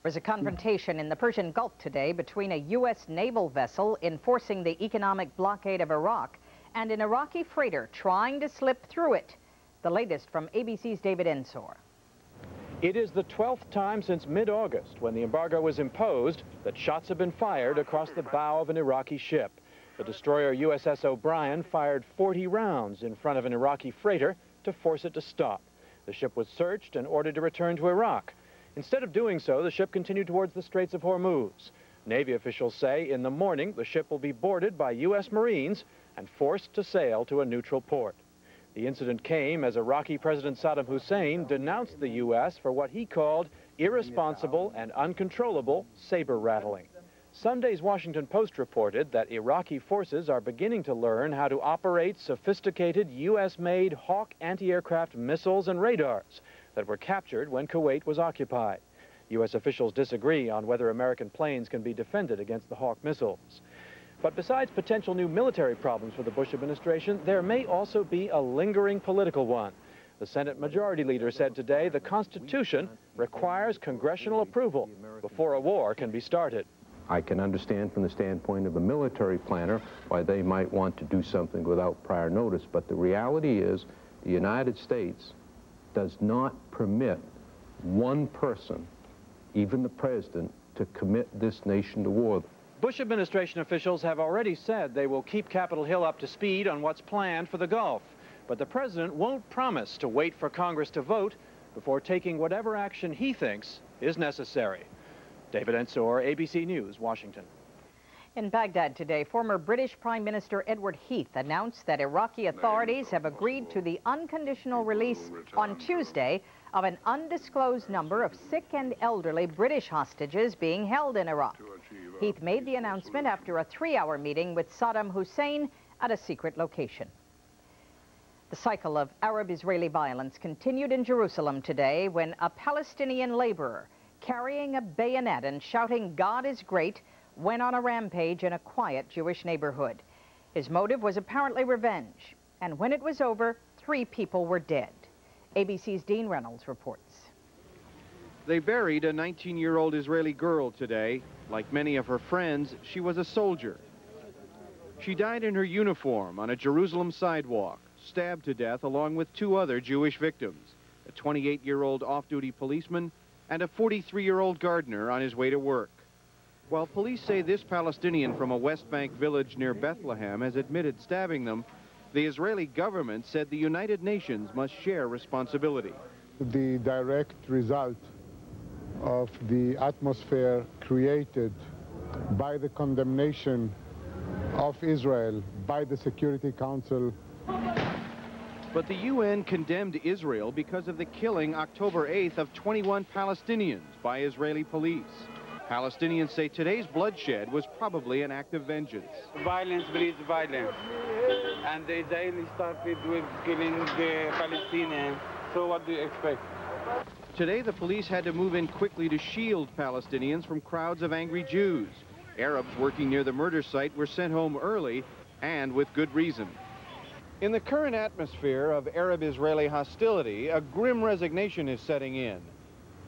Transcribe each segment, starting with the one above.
There was a confrontation in the Persian Gulf today between a U.S. naval vessel enforcing the economic blockade of Iraq and an Iraqi freighter trying to slip through it. The latest from ABC's David Ensor. It is the 12th time since mid-August, when the embargo was imposed, that shots have been fired across the bow of an Iraqi ship. The destroyer USS O'Brien fired 40 rounds in front of an Iraqi freighter to force it to stop. The ship was searched and ordered to return to Iraq. Instead of doing so, the ship continued towards the Straits of Hormuz. Navy officials say in the morning the ship will be boarded by U.S. Marines and forced to sail to a neutral port. The incident came as Iraqi President Saddam Hussein denounced the U.S. for what he called irresponsible and uncontrollable saber rattling. Sunday's Washington Post reported that Iraqi forces are beginning to learn how to operate sophisticated U.S.-made Hawk anti-aircraft missiles and radars that were captured when Kuwait was occupied. U.S. officials disagree on whether American planes can be defended against the Hawk missiles. But besides potential new military problems for the Bush administration, there may also be a lingering political one. The Senate Majority Leader said today the Constitution requires congressional approval before a war can be started. I can understand from the standpoint of a military planner why they might want to do something without prior notice, but the reality is the United States does not permit one person, even the president, to commit this nation to war. Bush administration officials have already said they will keep Capitol Hill up to speed on what's planned for the Gulf. But the president won't promise to wait for Congress to vote before taking whatever action he thinks is necessary. David Ensor, ABC News, Washington. In Baghdad today, former British Prime Minister Edward Heath announced that Iraqi authorities have agreed to the unconditional release on Tuesday of an undisclosed number of sick and elderly British hostages being held in Iraq. Heath made the announcement after a 3-hour meeting with Saddam Hussein at a secret location. The cycle of Arab-Israeli violence continued in Jerusalem today when a Palestinian laborer carrying a bayonet and shouting "God is great" went on a rampage in a quiet Jewish neighborhood. His motive was apparently revenge, and when it was over, 3 people were dead. ABC's Dean Reynolds reports. They buried a 19-year-old Israeli girl today. Like many of her friends, she was a soldier. She died in her uniform on a Jerusalem sidewalk, stabbed to death along with 2 other Jewish victims, a 28-year-old off-duty policeman and a 43-year-old gardener on his way to work. While police say this Palestinian from a West Bank village near Bethlehem has admitted stabbing them, the Israeli government said the United Nations must share responsibility. The direct result of the atmosphere created by the condemnation of Israel by the Security Council. But the UN condemned Israel because of the killing October 8th of 21 Palestinians by Israeli police. Palestinians say today's bloodshed was probably an act of vengeance. Violence breeds violence, and the Israelis started with killing the Palestinians, so what do you expect? Today the police had to move in quickly to shield Palestinians from crowds of angry Jews. Arabs working near the murder site were sent home early, and with good reason. In the current atmosphere of Arab-Israeli hostility, a grim resignation is setting in.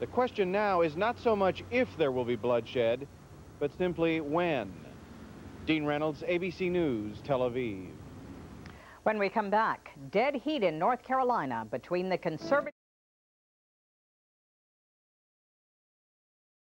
The question now is not so much if there will be bloodshed, but simply when. Dean Reynolds, ABC News, Tel Aviv. When we come back, dead heat in North Carolina between the conservative